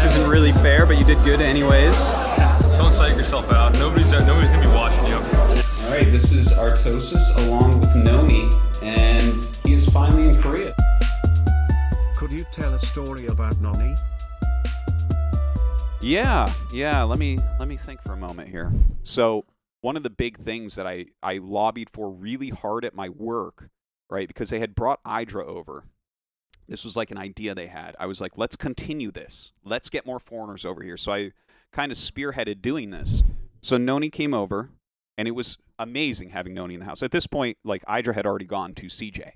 this isn't really fair, but you did good anyways. Don't psych yourself out. Nobody's gonna be watching you. All right, this is Artosis along with Noni, and he is finally in Korea. Could you tell a story about Noni? Yeah. Let me think for a moment here. So one of the big things that I lobbied for really hard at my work, right? Because they had brought Hydra over. This was like an idea they had. I was like, let's continue this. Let's get more foreigners over here. So I kind of spearheaded doing this. So Noni came over, and it was amazing having Noni in the house. At this point, like, Hydra had already gone to CJ.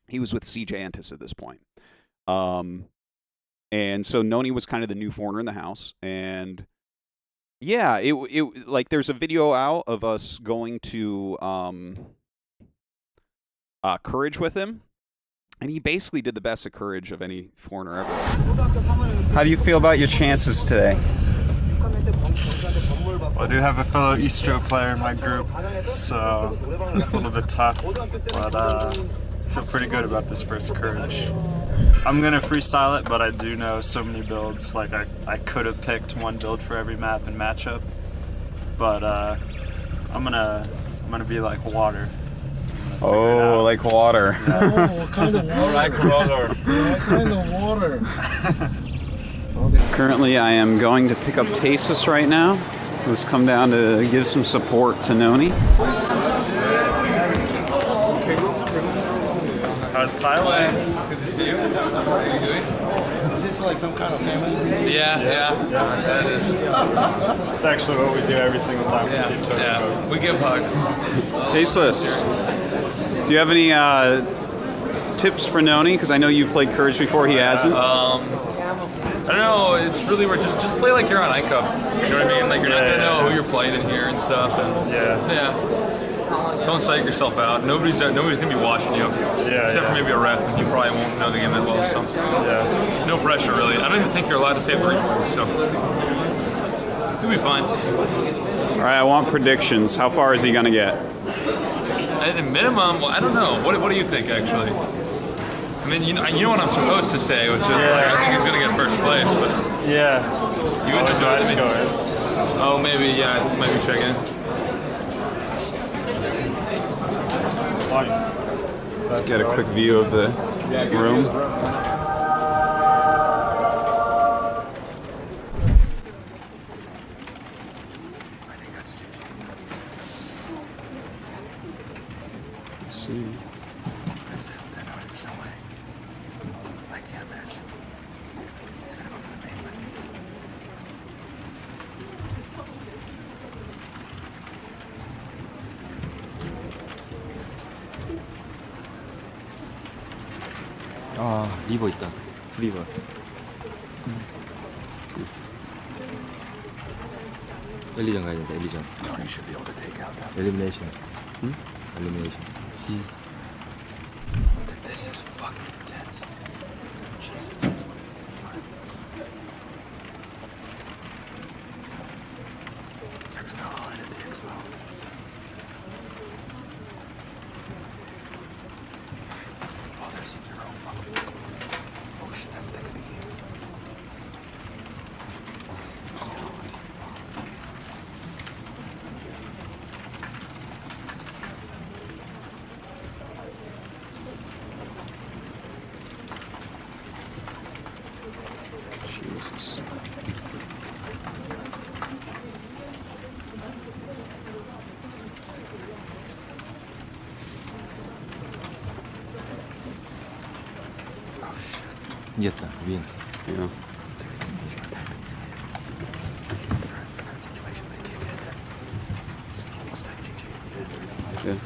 He was with CJ Entis at this point. And so Noni was kind of the new foreigner in the house. And yeah, it like, there's a video out of us going to Courage with him. And he basically did the best at Courage of any foreigner ever. How do you feel about your chances today? Well, I do have a fellow Eastro player in my group, so it's a little bit tough, but I feel pretty good about this first Courage. I'm going to freestyle it, but I do know so many builds. Like, I could have picked one build for every map and matchup, but I'm gonna be like water. Oh, like water. Yeah. Oh, what kind of water? Like water. What kind of water? Currently, I am going to pick up Tasus right now, who's come down to give some support to Noni. How's Thailand? Good to see you. How are you doing? Is this like some kind of family? Yeah. That is. It's actually what we do every single time we see each other. Yeah. We give hugs. Tasus, do you have any tips for Noni? Because I know you've played Courage before, he hasn't. I don't know. It's really weird. Just play like you're on ICO. You know what I mean? Like, you're not gonna know who you're playing in here and stuff. And yeah. Don't psych yourself out. Nobody's gonna be watching you. Except for maybe a ref, and he probably won't know the game that well. So no pressure really. I don't even think you're allowed to say the replays. So you'll be fine. All right, I want predictions. How far is he gonna get? At a minimum, well, I don't know. What do you think actually? I mean, you know what I'm supposed to say, which is like, I think he's gonna get first place, but you would enjoy it. Go in. Oh, maybe check in. Let's get a quick view of the room. Let's see. 아, 리버 있다. 두 리버. 엘리전 가야 된다. 엘리전. 엘리미네이션. 엘리미네이션. This is fucking intense. Jesus. 이겼다. 윈. Yeah. Good.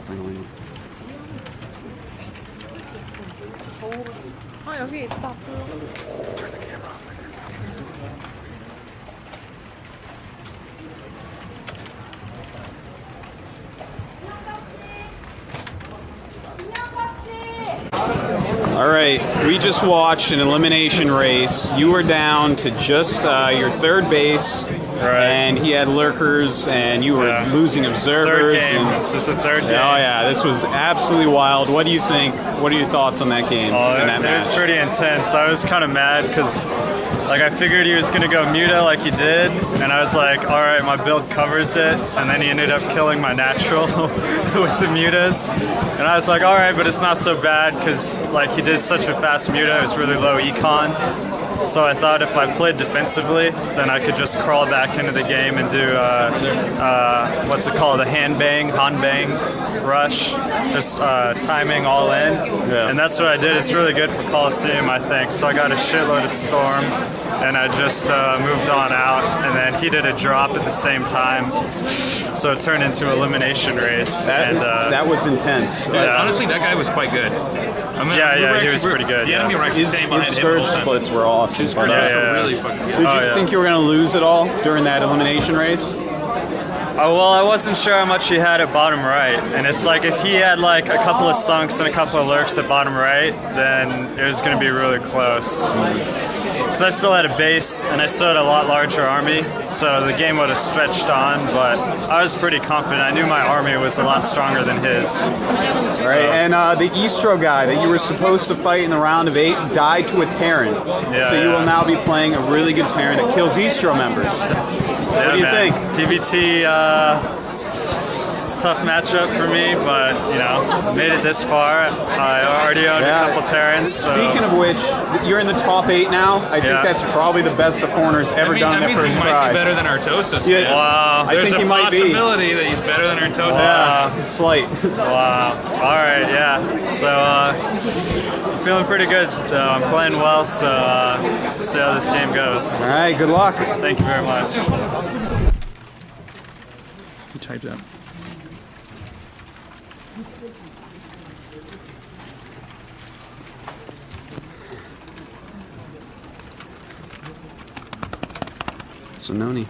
Finally. 여기 있다. All right, we just watched an elimination race. You were down to just your third base. and he had lurkers, and you were losing observers. Third game. And, This is the third game. oh yeah, this was absolutely wild. What do you think? What are your thoughts on that game? Oh, and that it was match? pretty intense. I was kind of mad because, like, I figured he was gonna go Muta like he did, and I was like, all right, my build covers it, and then he ended up killing my natural with the Mutas, and I was like, all right, but it's not so bad because, like, he did such a fast Muta, it was really low econ. So I thought if I played defensively, then I could just crawl back into the game and do what's it called, a Han bang rush, just timing all in. And that's what I did. It's really good for Coliseum, I think. So I got a shitload of Storm, and I just moved on out, and then he did a drop at the same time. So it turned into an elimination race. That was intense. Honestly, that guy was quite good. I mean, he was pretty good. The enemy were actually His staying behind him the Scourge whole time. splits were awesome. His Scourge splits were really fucking good. Did you think you were going to lose it all during that elimination race? Oh, well, I wasn't sure how much he had at bottom right, and it's like if he had like a couple of sunks and a couple of lurks at bottom right, then it was going to be really close. Because I still had a base, and I still had a lot larger army, so the game would have stretched on, but I was pretty confident. I knew my army was a lot stronger than his. All right, and the Eastro guy that you were supposed to fight in the round of 8 died to a Terran. So you will now be playing a really good Terran that kills Eastro members. What do you think? PvT, it's a tough matchup for me, but, you know, made it this far. I already owned a couple Terrans. So. Speaking of which, you're in the top 8 now. I think that's probably the best a foreigner's ever done in their first he try. might be better than Artosis. Yeah. Wow. I think he might be. There's a possibility that he's better than Artosis. Yeah, slight. Wow. All right, yeah. So, I'm feeling pretty good. I'm playing well, so see how this game goes. All right, good luck. Thank you very much. You typed up. So Noni,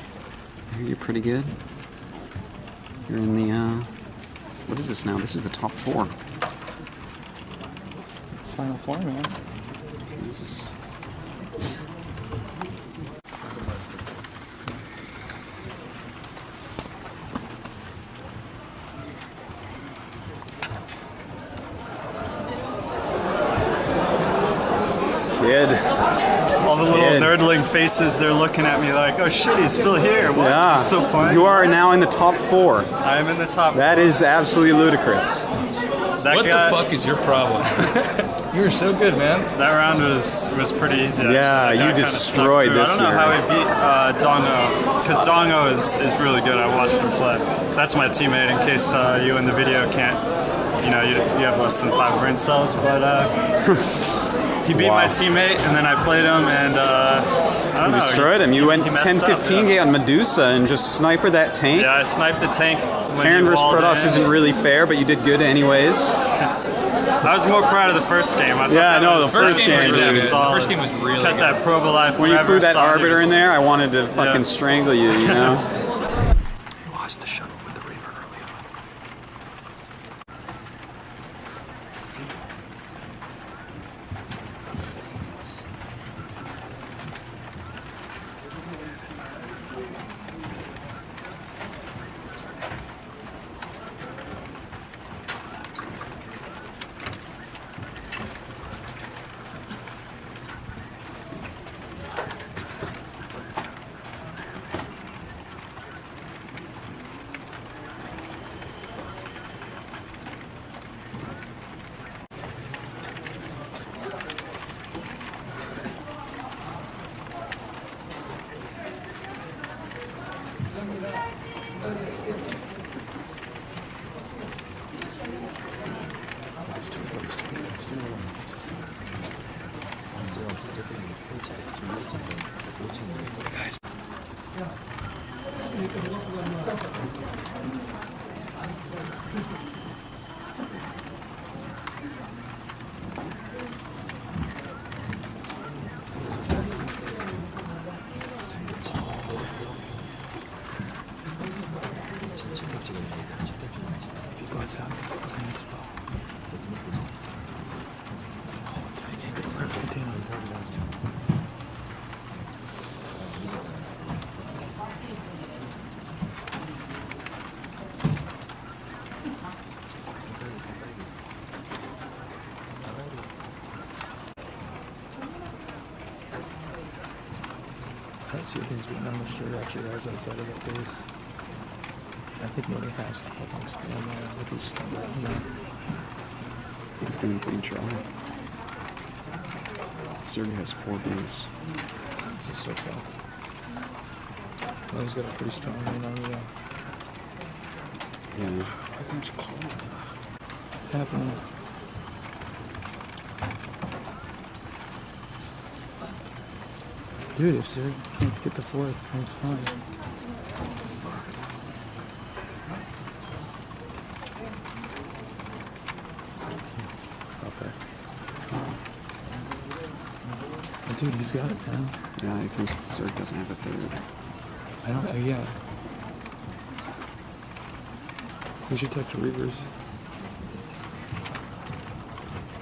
I hear you're pretty good. You're in the, what is this now? This is the top 4. It's Final Four, man. Jesus. Kid. All the little nerdling faces, they're looking at me like, oh shit, he's still here. What? Yeah. He's still playing? You are now in the top 4. I am in the top. That is absolutely ludicrous. That What guy, the fuck is your problem? You were so good, man. That round was pretty easy. Actually. Yeah, That guy you kinda destroyed snuck through. this I don't know year. how he beat Dongo, because Dongo is really good. I watched him play. That's my teammate. In case you in the video can't, you know, you have less than 5 brain cells, but he beat my teammate, and then I played him, and I don't know. Destroyed him. You went he messed 10-15 up, gate on Medusa and just sniper that tank. Yeah, I sniped the tank. when Terran he vs. walled Protoss in. isn't really fair, but you did good anyways. I was more proud of the first game. I thought Yeah, that no, was the first game, was really dude. good. The solid. first game was really Kept good. that Probe alive When you forever, threw that saw he Arbiter was- in there, I wanted to fucking strangle you, you know? Lost the shuttle with the Reaver early on. see things we know sure actually has outside of that base. I think Noni has to fucking stand there with his stomach, you know. He's going to be dry. Zerg has 4 base. This is so fast. Noni's got a pretty strong lean on you. Yeah. I think it's cold. What's happening? Dude, if Zerg can't get the 4th, then it's fine. Dude, he's got it, man. Yeah, I think Zerg doesn't have a 3rd. I don't. Yeah. We should talk to Reavers.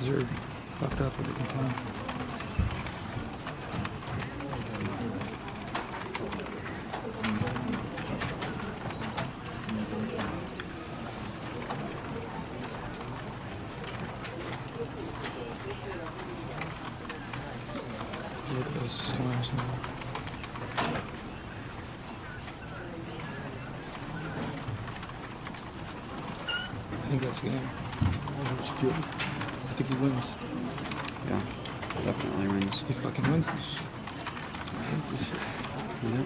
Zerg fucked up with it in time. Look at those stars now. I think that's game. That's good. I think he wins. Yeah, definitely wins. He fucking wins this shit. Wins this shit. Yep.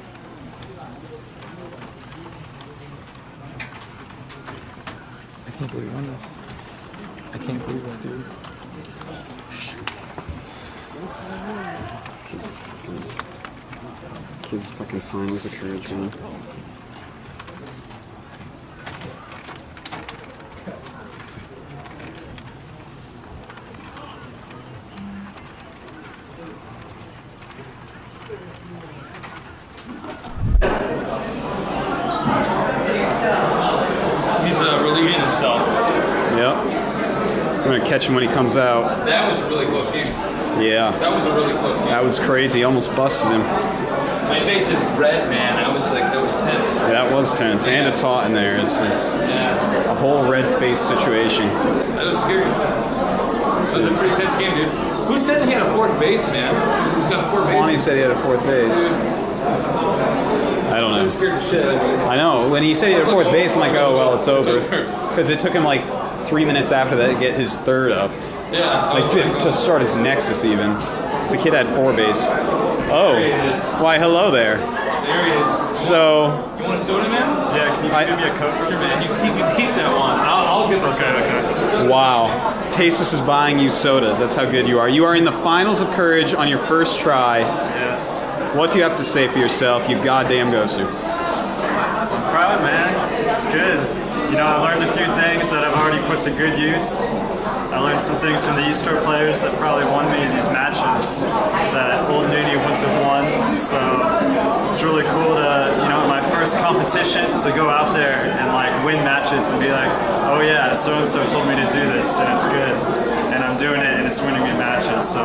I can't believe he won this. I can't believe that, dude. His fucking sign was a courage one. He's relieving himself. Yep. I'm gonna catch him when he comes out. That was a really close game. Yeah. That was a really close game. That was crazy. Almost busted him. My face is red, man. I was like, that was tense. That was tense, and it's hot in there. It's just a whole red face situation. That was scary. That was a pretty tense game, dude. Who said he had a 4th base, man? Who's got 4 bases? Lonnie said he had a 4th base. I don't know. That scared the shit out of me. I know. When he said he had a 4th base, I'm like, oh, well, it's over. Because it took him like 3 minutes after that to get his 3rd up. Yeah. Like to start his Nexus even. The kid had 4 base. Oh. There he is. Why, hello there. There he is. So, You want a soda, man? Yeah, can you give me a Coke? Here, man. You keep that one. I'll get the soda. Okay. wow. Tasteless is buying you sodas. That's how good you are. You are in the finals of Courage on your first try. Yes. What do you have to say for yourself, you goddamn Gosu? I'm proud, man. It's good. You know, I learned a few things that I've already put to good use. I learned some things from the Eastro players that probably won me these matches that old Noni wouldn't have won. So it's really cool to, you know, my first competition to go out there and like win matches and be like, oh yeah, so-and-so told me to do this and it's good. And I'm doing it and it's winning me matches. So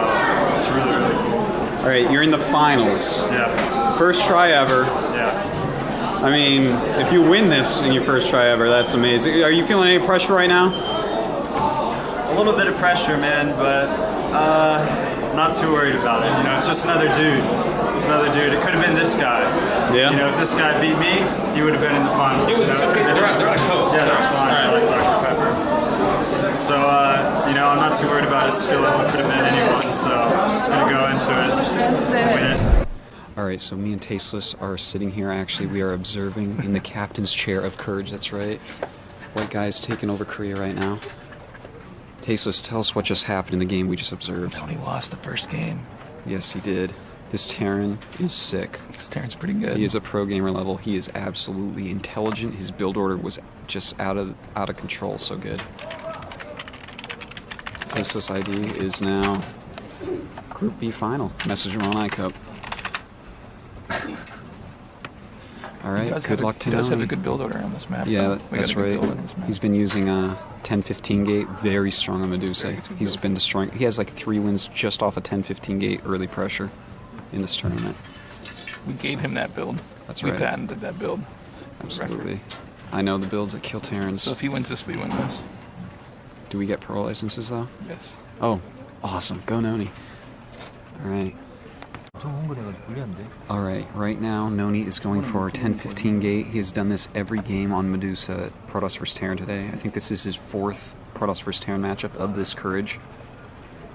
it's really, really cool. All right, you're in the finals. Yeah. First try ever. Yeah. I mean, if you win this in your first try ever, that's amazing. Are you feeling any pressure right now? A little bit of pressure, man, but not too worried about it. You know, it's just another dude. It's another dude. It could have been this guy. Yeah. You know, if this guy beat me, he would have been in the finals. It was okay. They're on Coke. Yeah, that's fine. All right. I like Dr. Pepper. So, you know, I'm not too worried about his skill level. It could have been anyone. So, I'm just gonna go into it and win it. All right, so me and Tasteless are sitting here. Actually, we are observing in the captain's chair of Courage. That's right. White guy's taking over Korea right now. Tasteless, tell us what just happened in the game we just observed. Noni lost the first game. Yes, he did. This Terran is sick. This Terran's pretty good. He is a pro gamer level. He is absolutely intelligent. His build order was just out of control. So good. Tasteless ID is now Group B final. Message him on iCup. All right, good luck to He does have Noni. a good build order on this map. Yeah, We that's got a good right. build on this map. He's been using a 10-15 gate, very strong on Medusa. He's been destroying. He has like 3 wins just off a 10-15 gate early pressure in this tournament. We gave him that build. That's We right. patented that build. Absolutely. I know the builds that kill Terrans. So if he wins this, we win this. Do we get pro licenses though? Yes. Oh, awesome. Go Noni. All right. Alright, right now Noni is going for 10-15 gate. He has done this every game on Medusa Protoss vs Terran today. I think this is his 4th Protoss vs Terran matchup of this Courage.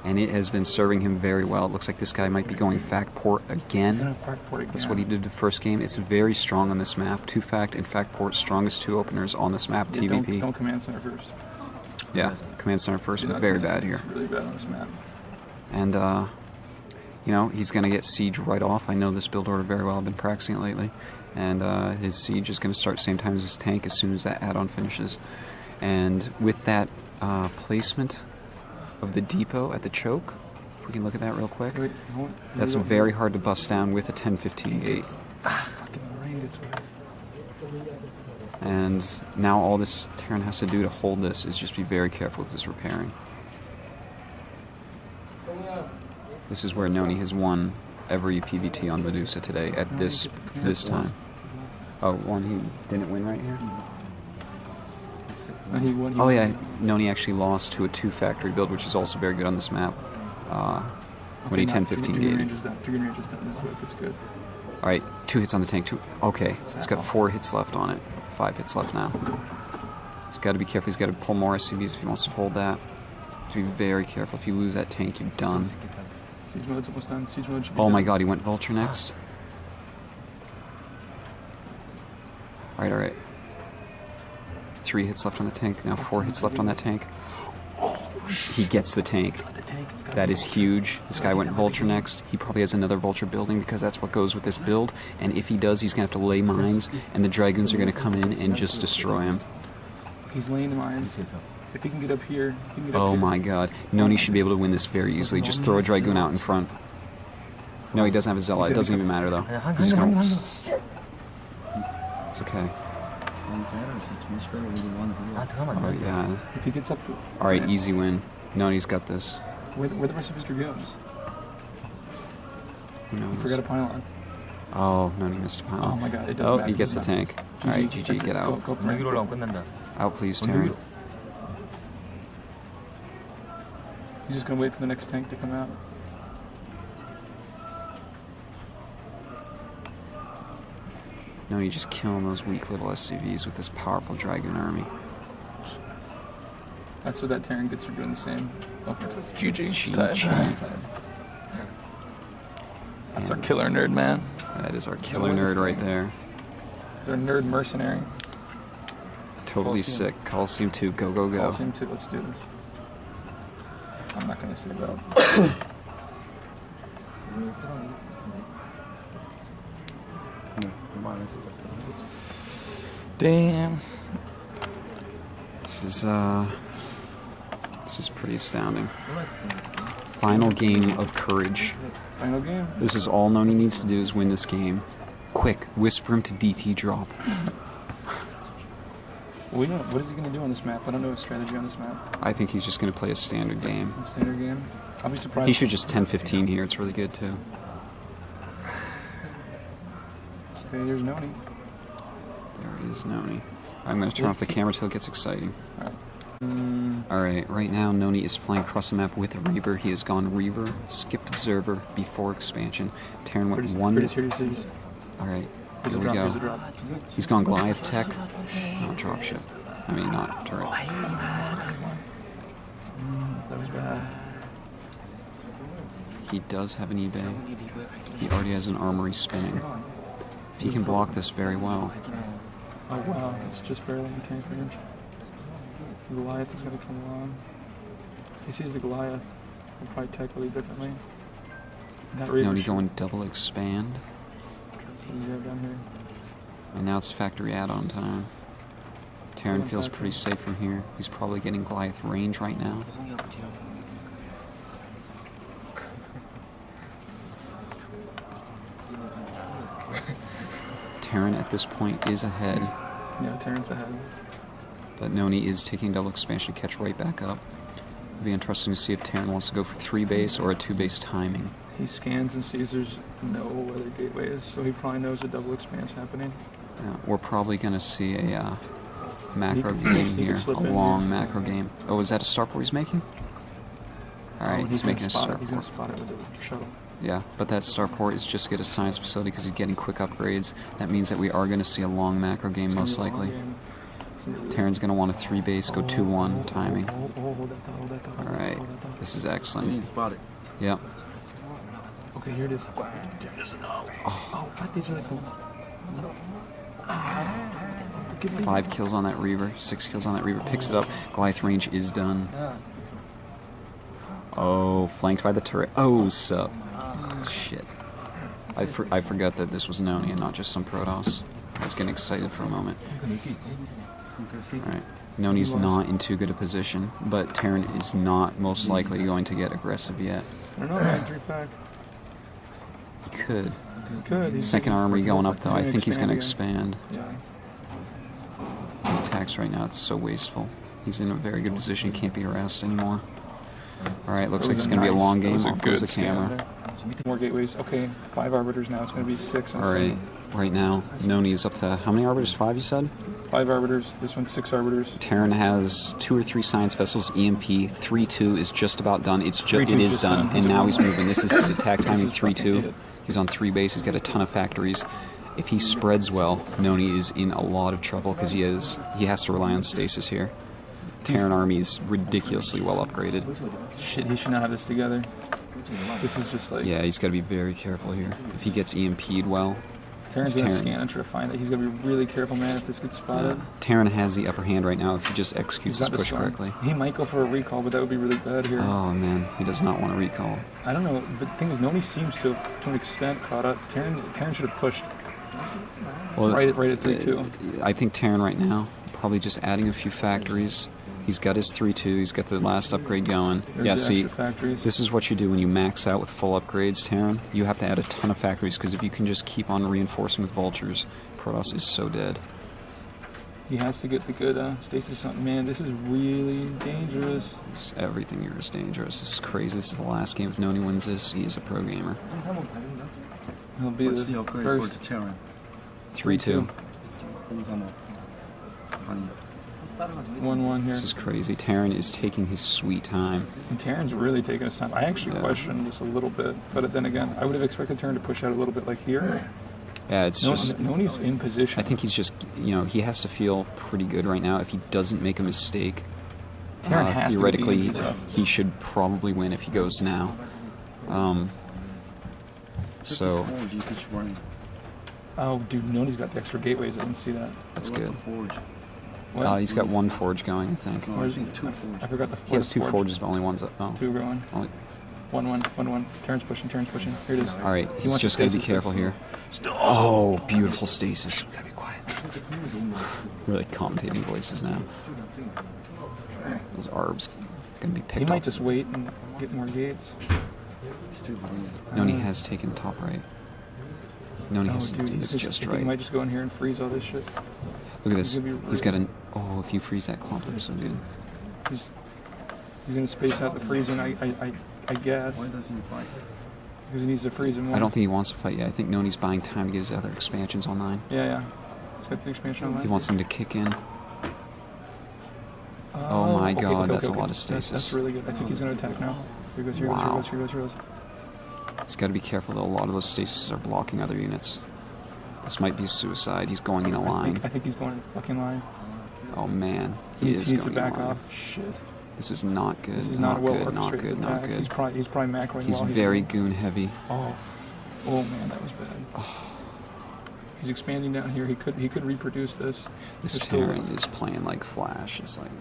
And it has been serving him very well. It looks like this guy might be going fact port again. That's what he did the first game. It's very strong on this map. 2 fact and fact port, strongest 2 openers on this map, yeah, TVP. Don't command center first. Yeah, command center first, but very bad here. It's really bad on this map. And, you know, he's going to get siege right off. I know this build order very well. I've been practicing it lately. And his siege is going to start same time as his tank as soon as that add-on finishes. And with that placement of the depot at the choke, if we can look at that real quick, that's very hard to bust down with a 10-15 gate. Fucking rain gets wet. And now all this Terran has to do to hold this is just be very careful with his repairing. This is where Noni has won every PVT on Medusa today at this time. Oh, one he didn't win right here? Oh yeah, Noni actually lost to a 2 factory build, which is also very good on this map. When he 10-15 gated. Trigger range is done. This is where it gets good. Alright, 2 hits on the tank. Okay, it's got 4 hits left on it. 5 hits left now. He's got to be careful. He's got to pull more SCVs if he wants to hold that. To be very careful. If you lose that tank, you're done. Siege mode's almost done. Siege mode should be Oh done. my god, he went Vulture next. Alright. 3 hits left on the tank. Now 4 hits left on that tank. He gets the tank. That is huge. This guy went Vulture next. He probably has another Vulture building because that's what goes with this build. And if he does, he's going to have to lay mines, and the Dragoons are going to come in and just destroy him. He's laying the mines. If he can get up here, he can get up Oh here. my god. Noni should be able to win this very easily. Just throw a Dragoon out in front. No, he doesn't have a Zella. It doesn't even matter though. He's just gonna... It's okay. Oh yeah. If he gets up to... Alright, easy win. Noni's got this. Where the rest of his Dragoons? Who knows? He forgot a pylon. Oh, Noni missed a pylon. Oh my god, it doesn't Oh, matter. he gets the tank. Alright, GG, get out. Go for Out please, Terran. He's just gonna wait for the next tank to come out. Noni just killing those weak little SCVs with this powerful Dragoon army. That's what that Terran gets for doing the same. Oh, GG. That's our killer nerd, man. That is our killer nerd right there. He's our nerd mercenary. Totally sick. Coliseum 2, go, go, go. Coliseum 2, let's do this. I'm not gonna say that. Damn. This is pretty astounding. Final game of Courage. Final game. This is all Noni needs to do is win this game. Quick, whisper him to DT drop. We don't. What is he gonna do on this map? I don't know his strategy on this map. I think he's just going to play a standard game. Standard game. I'll be surprised. He should just 10-15 here. It's really good too. Okay, there's Noni. There is Noni. I'm going to turn off the camera till it gets exciting. Alright, right now Noni is flying across the map with a Reaver. He has gone Reaver, skipped Observer before expansion. Terran went one. Alright, here we go. He's gone Goliath Tech, not dropship. I mean, not turret. That was bad. He does have an eBay. He already has an armory spinning. He can block this very well. Oh wow, it's just barely in tank range. The Goliath is going to come along. If he sees the Goliath, he'll probably tech really differently. Noni going double expand. So what does he have down here? And now it's factory add-on time. Terran feels pretty safe from here. He's probably getting Goliath range right now. Terran at this point is ahead. Yeah, Terran's ahead. But Noni is taking double expansion to catch right back up. It'll be interesting to see if Terran wants to go for 3 base or a 2 base timing. He scans and sees there's no other gateways, so he probably knows a double expanse happening. We're probably going to see a macro game here, a long macro game. Oh, is that a starport he's making? Alright, he's making a starport. He's going to spot it with the shuttle. Yeah, but that starport is just to get a science facility because he's getting quick upgrades. That means that we are going to see a long macro game most likely. Terran's going to want a 3 base, go 2-1 timing. Alright, this is excellent. Yep. Okay, here it is. There it is. Oh, these are like the... 5 kills on that Reaver, 6 kills on that Reaver. Picks it up. Goliath range is done. Oh, flanked by the turret. Oh, sup. Shit. I forgot that this was Noni and not just some Protoss. I was getting excited for a moment. Alright. Noni's not in too good a position, but Terran is not most likely going to get aggressive yet. I don't know, man. 3-5. He could. He could. Second armory going up, though. I think he's going to again. expand. He attacks right now. It's so wasteful. He's in a very good position. He can't be harassed anymore. Alright, looks like it's going to be a long game. Off goes the camera. More gateways. Okay, 5 arbiters now. It's going to be 6. Alright, right now, Noni is up to how many arbiters? 5, you said? 5 arbiters. This one's 6 arbiters. Terran has 2 or 3 science vessels. EMP 3-2 is just about done. It is done, and now he's moving. This is his attack timing 3-2. He's on 3 base. He's got a ton of factories. If he spreads well, Noni is in a lot of trouble because he has to rely on stasis here. Terran army is ridiculously well upgraded. Shit, he should not have this together. This is just like... Yeah, he's got to be very careful here. If he gets EMP'd well... Terran's going to scan and try to find that. He's going to be really careful, man, if this gets spotted. Yeah. Terran has the upper hand right now if he just executes his push correctly. He might go for a recall, but that would be really bad here. Oh, man. He does not want to recall. I don't know, but the thing is, Noni seems to an extent, caught up. Terran should have pushed right at 3-2. I think Terran right now, probably just adding a few factories. He's got his 3-2. He's got the last upgrade going. Yeah, see, this is what you do when you max out with full upgrades, Terran. You have to add a ton of factories, because if you can just keep on reinforcing with vultures, Protoss is so dead. He has to get the good stasis on. Man, this is really dangerous. Everything here is dangerous. This is crazy. This is the last game. If Noni wins this, he is a pro gamer. He'll be the upgrade first. for the Terran? 3-2. 1-1 here. This is crazy. Terran is taking his sweet time. And Terran's really taking his time. I actually questioned this a little bit, but then again, I would have expected Terran to push out a little bit like here. Yeah, it's just... Noni's in position. I think he's just, he has to feel pretty good right now. If he doesn't make a mistake, theoretically, he should probably win if he goes now. So... Oh, dude, Noni's got the extra gateways. I didn't see that. That's good. What? He's got 1 forge going, I think. Where's 2 forge? I forgot the forge. He has 2 forges, but only one's up. Oh. 2 going. 1-1. Terran's pushing. Here it is. Alright, he's just got to be careful here. Oh, beautiful stasis. Gotta be quiet. Really commentating voices now. Those arbs gonna be picked up. He might just wait and get more gates. Noni has taken top right. Noni has to do this just right. He might just go in here and freeze all this shit. Look at this. He's got an... Oh, if you freeze that clump, that's so good. He's gonna space out the freezing, I guess. Why doesn't he fight? Because he needs to freeze him more. I don't think he wants to fight yet. I think Noni's buying time to get his other expansions online. Yeah. He's got the expansion online. He wants them to kick in. Oh my god, that's a lot of stasis. That's really good. I think he's gonna attack now. Here goes. He's got to be careful though. A lot of those stasis are blocking other units. This might be suicide. He's going in a line. I think he's going in a fucking line. Oh man, he needs to back off. Shit. This is not good. This is not well orchestrated not attack. good. He's probably macroing. He's very goon heavy. Oh man, that was bad. He's expanding down here. He could reproduce this. This Terran is playing like Flash. It's like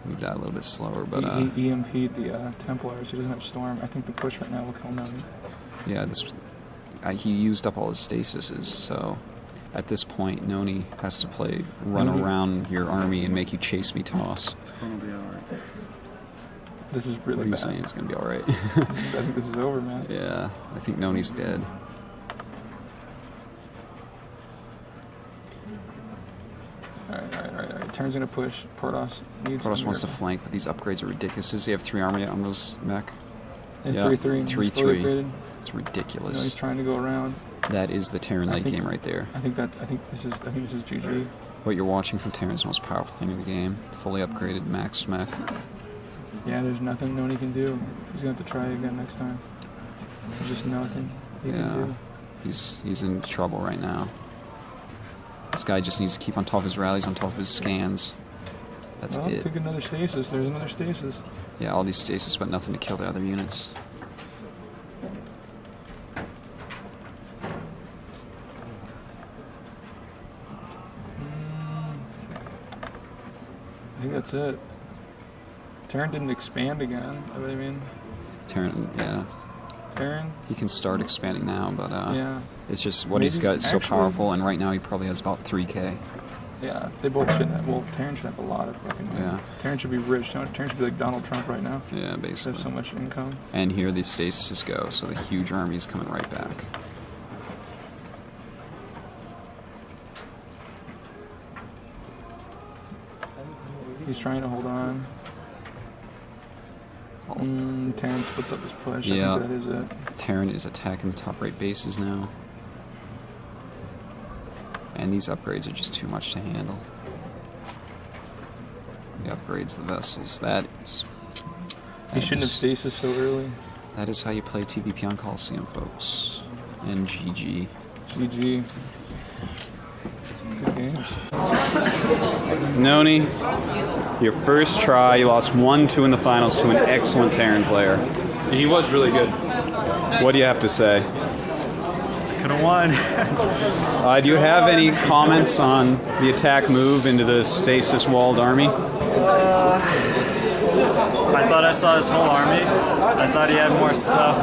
moved out a little bit slower, but he EMP'd the Templars. He doesn't have Storm. I think the push right now will kill Noni. Yeah, he used up all his stasises, so at this point, Noni has to run around your army and make you chase me toss. It's gonna be alright. This is really bad. What are you bad. saying? It's gonna be alright. I think this is over, man. Yeah, I think Noni's dead. Alright. Terran's gonna push. Protoss wants to flank, but these upgrades are ridiculous. Does he have 3 army on those mech? And 3-3. 3-3. It's ridiculous. He's trying to go around. That is the Terran late game right there. I think this is GG. What you're watching from Terran is the most powerful thing in the game. Fully upgraded max mech. Yeah, there's nothing Noni can do. He's gonna have to try again next time. There's just nothing he can do. He's in trouble right now. This guy just needs to keep on top of his rallies, on top of his scans. That's it. Pick another stasis. There's another stasis. Yeah, all these stasis, but nothing to kill the other units. I think that's it. Terran didn't expand again. I mean, Terran, yeah. Terran? He can start expanding now, but yeah. It's just what he's got is so powerful, and right now he probably has about 3K. Yeah, they both should have. Well, Terran should have a lot of fucking money. Yeah. Terran should be rich. Terran should be like Donald Trump right now. Yeah, basically. There's so much income. And here the stasis go, so the huge army is coming right back. He's trying to hold on. Terran splits up his push. Yeah. I think that is it. Terran is attacking the top right bases now. And these upgrades are just too much to handle. He upgrades the vessels. He shouldn't have stasis so early. That is how you play TVP on Coliseum, folks. And GG. GG. Good games. Noni, your first try, you lost 1-2 in the finals to an excellent Terran player. He was really good. What do you have to say? Could have won. Do you have any comments on the attack move into the stasis walled army? I thought I saw his whole army. I thought he had more stuff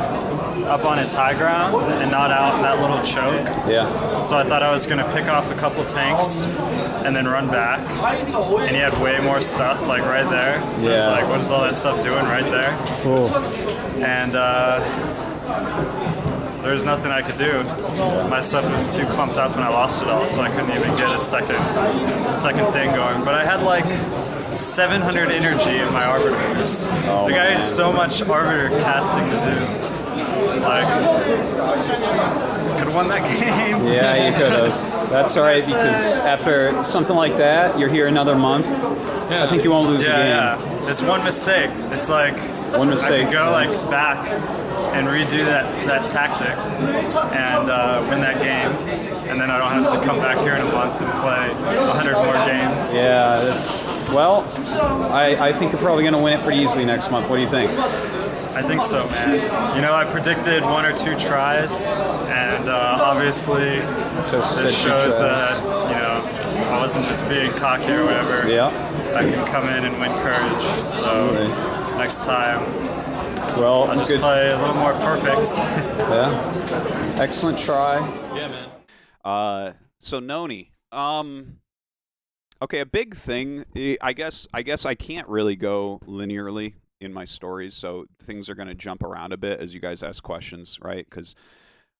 up on his high ground and not out in that little choke. Yeah. So I thought I was going to pick off a couple tanks and then run back. And he had way more stuff like right there. Yeah. It's like, what is all that stuff doing right there? Cool. And there was nothing I could do. My stuff was too clumped up and I lost it all, so I couldn't even get a second thing going. But I had like 700 energy in my arbiters. The guy had so much arbiter casting to do. Like, could have won that game. Yeah, you could have. That's all right, because after something like that, you're here another month. Yeah. I think you won't lose a game. Yeah, it's one mistake. It's like one mistake. I could go like back and redo that tactic and win that game, and then I don't have to come back here in a month and play 100 more games. Yeah, well, I think you're probably going to win it pretty easily next month. What do you think? I think so, man. You know, I predicted 1 or 2 tries, and obviously this shows that, you know, I wasn't just being cocky or whatever. Yeah. I can come in and win courage. So next time, well, I'll just play a little more perfect. Yeah. Excellent try. Yeah, man. So Noni, okay, a big thing. I guess I can't really go linearly in my stories, so things are going to jump around a bit as you guys ask questions, right? Because,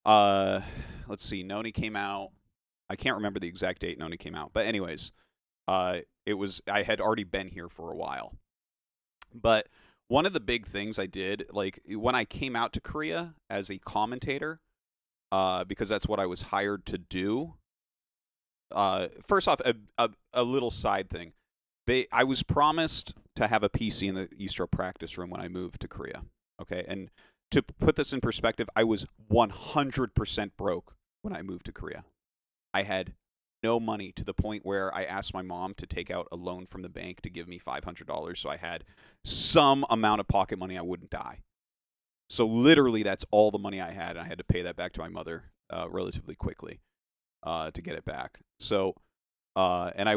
let's see, Noni came out. I can't remember the exact date Noni came out, but anyways, I had already been here for a while. But one of the big things I did, like when I came out to Korea as a commentator, because that's what I was hired to do. First off, a little side thing. I was promised to have a PC in the Eastro practice room when I moved to Korea. Okay, and to put this in perspective, I was 100% broke when I moved to Korea. I had no money, to the point where I asked my mom to take out a loan from the bank to give me $500 so I had some amount of pocket money I wouldn't die. So literally that's all the money I had, and I had to pay that back to my mother relatively quickly to get it back. So, and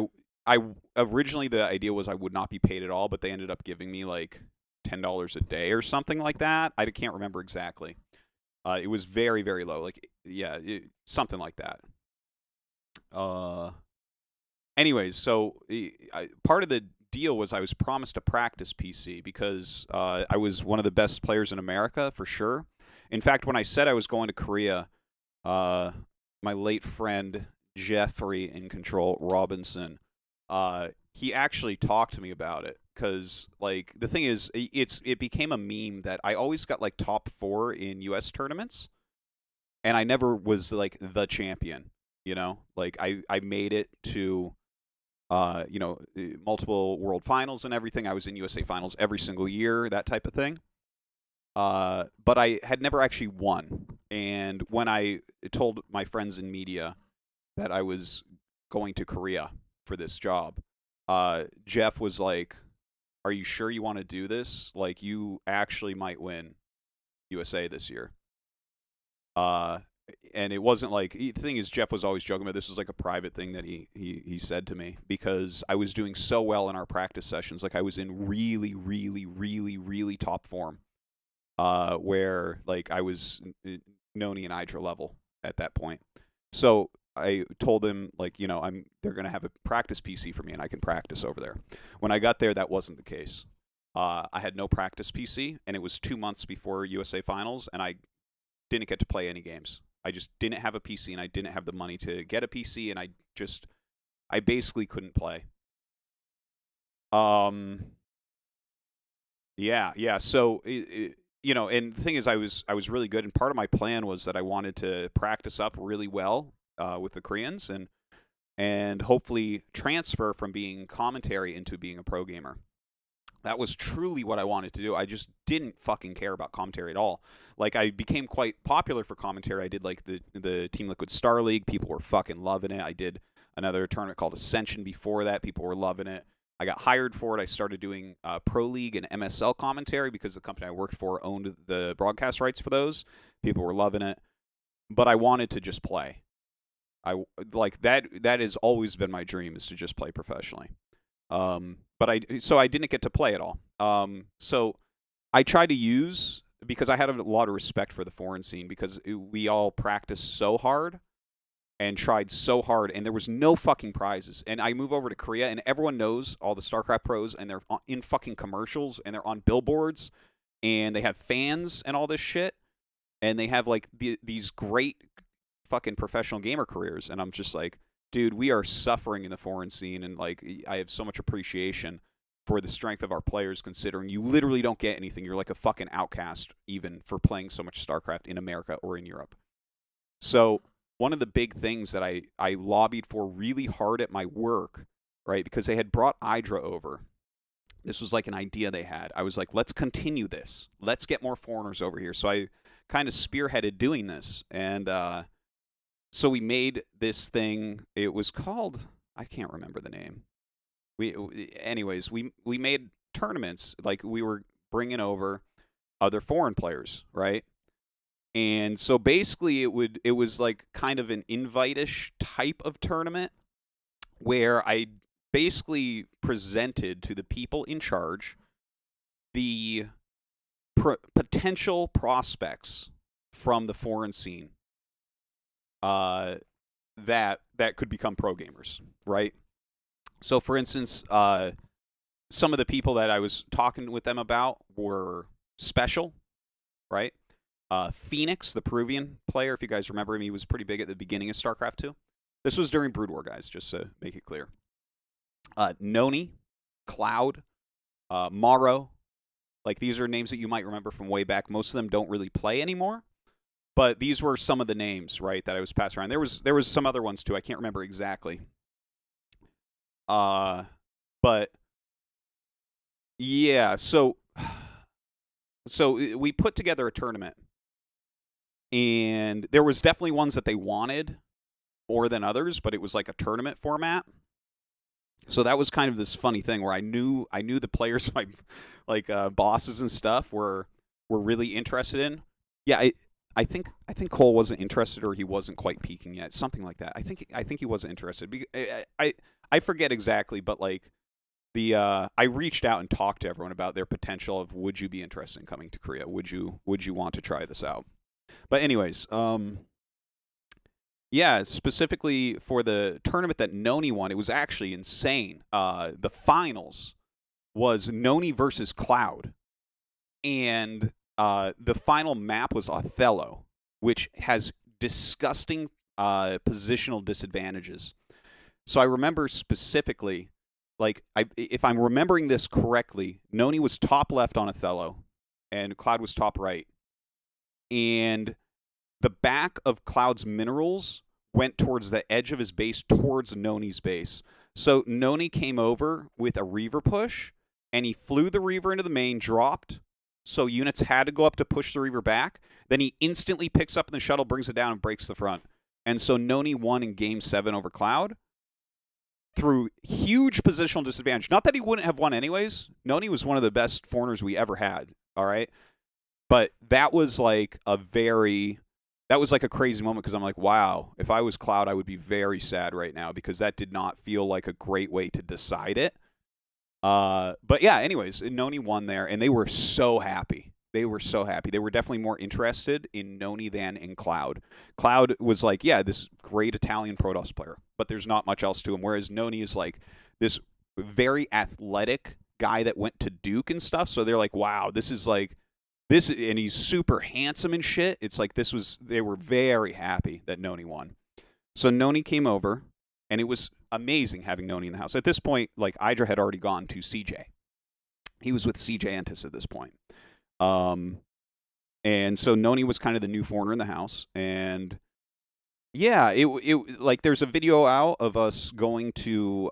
I originally the idea was I would not be paid at all, but they ended up giving me like $10 a day or something like that. I can't remember exactly. It was very, very low. Like, yeah, something like that. Anyways, so part of the deal was I was promised a practice PC because I was one of the best players in America for sure. In fact, when I said I was going to Korea, my late friend Jeffrey in Control Robinson, he actually talked to me about it, because like the thing is, it became a meme that I always got like top 4 in US tournaments, and I never was like the champion. You know, like I made it to, you know, multiple world finals and everything. I was in USA finals every single year, that type of thing. but I had never actually won. And when I told my friends in media that I was going to Korea for this job, Jeff was like, "Are you sure you want to do this? Like, you actually might win USA this year." And it wasn't like, the thing is, Jeff was always joking about this was like a private thing that he said to me, because I was doing so well in our practice sessions. Like, I was in really, really, really, really top form, where like I was Noni and Hydra level at that point. So I told him, like, you know, they're going to have a practice PC for me and I can practice over there. When I got there, that wasn't the case. I had no practice PC, and it was 2 months before USA Finals, and I didn't get to play any games. I just didn't have a PC, and I didn't have the money to get a PC, and I basically couldn't play. Yeah. So, you know, and the thing is, I was really good, and part of my plan was that I wanted to practice up really well with the Koreans, and hopefully transfer from being commentary into being a pro gamer. That was truly what I wanted to do. I just didn't fucking care about commentary at all. Like, I became quite popular for commentary. I did, like, the Team Liquid Star League. People were fucking loving it. I did another tournament called Ascension before that. People were loving it. I got hired for it. I started doing Pro League and MSL commentary because the company I worked for owned the broadcast rights for those. People were loving it. But I wanted to just play. Like, that has always been my dream, is to just play professionally. But I didn't get to play at all. So I tried to use, because I had a lot of respect for the foreign scene, because we all practiced so hard and tried so hard, and there was no fucking prizes. And I move over to Korea, and everyone knows all the StarCraft pros, and they're in fucking commercials, and they're on billboards, and they have fans and all this shit, and they have, like, these great fucking professional gamer careers, and I'm just like, dude, we are suffering in the foreign scene, and, like, I have so much appreciation for the strength of our players, considering you literally don't get anything. You're like a fucking outcast, even, for playing so much StarCraft in America or in Europe. So one of the big things that I lobbied for really hard at my work, right, because they had brought Hydra over. This was like an idea they had. I was like, let's continue this. Let's get more foreigners over here. So I kind of spearheaded doing this, and so we made this thing. It was called, I can't remember the name. Anyways, we made tournaments. Like, we were bringing over other foreign players, right? And so basically it was like kind of an invite-ish type of tournament where I basically presented to the people in charge the potential prospects from the foreign scene that could become pro gamers, right? So, for instance, some of the people that I was talking with them about were Special, right? Phoenix, the Peruvian player, if you guys remember him, he was pretty big at the beginning of StarCraft 2. This was during Brood War, guys, just to make it clear. Noni, Cloud, Morrow. Like, these are names that you might remember from way back. Most of them don't really play anymore. But these were some of the names, right, that I was passing around. There was some other ones, too. I can't remember exactly. But, yeah, so we put together a tournament. And there was definitely ones that they wanted more than others, but it was like a tournament format. So that was kind of this funny thing where I knew the players, my bosses and stuff, were really interested in. Yeah, I think Cole wasn't interested, or he wasn't quite peaking yet, something like that. I think he wasn't interested. I forget exactly, but like I reached out and talked to everyone about their potential of, would you be interested in coming to Korea? Would you want to try this out? But anyways, yeah, specifically for the tournament that Noni won, it was actually insane. The finals was Noni versus Cloud, and the final map was Othello, which has disgusting positional disadvantages. So I remember specifically, like, if I'm remembering this correctly, Noni was top left on Othello, and Cloud was top right. And the back of Cloud's minerals went towards the edge of his base, towards Noni's base. So Noni came over with a Reaver push, and he flew the Reaver into the main, dropped, so units had to go up to push the Reaver back. Then he instantly picks up in the shuttle, brings it down, and breaks the front. And so Noni won in Game 7 over Cloud through huge positional disadvantage. Not that he wouldn't have won anyways. Noni was one of the best foreigners we ever had, all right? But that was like a crazy moment because I'm like, wow, if I was Cloud, I would be very sad right now because that did not feel like a great way to decide it. But yeah, anyways, Noni won there, and they were so happy. They were so happy. They were definitely more interested in Noni than in Cloud. Cloud was like, yeah, this great Italian Protoss player, but there's not much else to him. Whereas Noni is like this very athletic guy that went to Duke and stuff. So they're like, wow, this is like this, and he's super handsome and shit. It's like they were very happy that Noni won. So Noni came over, and it was amazing having Noni in the house. At this point, like Idra had already gone to CJ. He was with CJ Antis at this point. And so Noni was kind of the new foreigner in the house, and yeah, it like there's a video out of us going to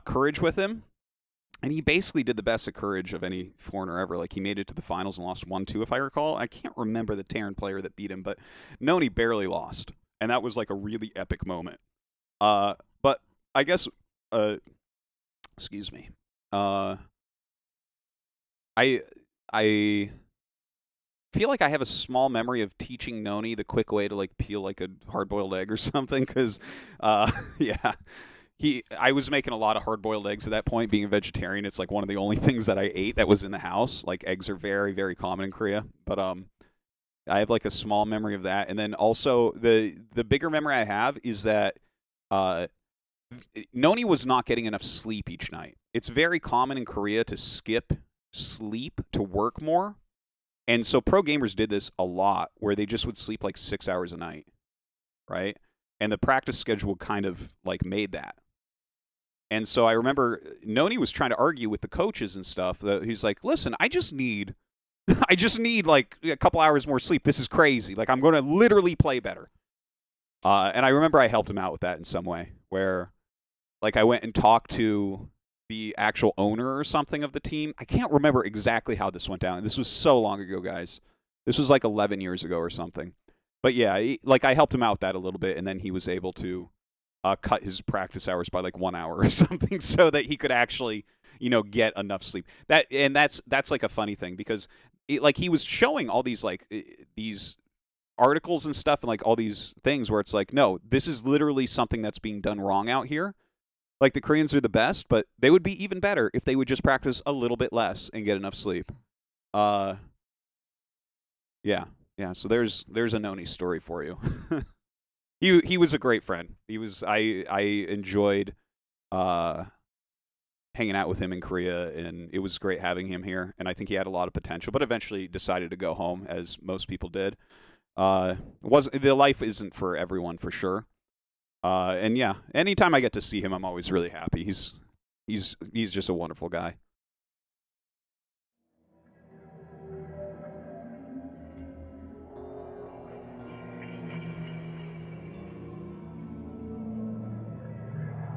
Courage with him, and he basically did the best at Courage of any foreigner ever. Like he made it to the finals and lost 1-2, if I recall. I can't remember the Terran player that beat him, but Noni barely lost, and that was like a really epic moment. But I guess, excuse me. I feel like I have a small memory of teaching Noni the quick way to like peel like a hard-boiled egg or something, because yeah, I was making a lot of hard-boiled eggs at that point. Being a vegetarian, it's like one of the only things that I ate that was in the house. Like eggs are very, very common in Korea, but I have like a small memory of that. And then also the bigger memory I have is that Noni was not getting enough sleep each night. It's very common in Korea to skip sleep to work more. And so pro gamers did this a lot, where they just would sleep like 6 hours a night, right? And the practice schedule kind of like made that. And so I remember Noni was trying to argue with the coaches and stuff. He's like, listen, I just need like a couple hours more sleep. This is crazy. Like I'm going to literally play better. And I remember I helped him out with that in some way, where like I went and talked to the actual owner or something of the team. I can't remember exactly how this went down. This was so long ago, guys. This was like 11 years ago or something. But yeah, like I helped him out with that a little bit, and then he was able to cut his practice hours by like 1 hour or something so that he could actually, get enough sleep. That's like a funny thing, because like he was showing all these like these articles and stuff and like all these things where it's like, no, this is literally something that's being done wrong out here. Like the Koreans are the best, but they would be even better if they would just practice a little bit less and get enough sleep. Yeah. So there's a Noni story for you. He was a great friend. I enjoyed hanging out with him in Korea, and it was great having him here. And I think he had a lot of potential, but eventually decided to go home, as most people did. The life isn't for everyone, for sure. And yeah, anytime I get to see him, I'm always really happy. He's just a wonderful guy.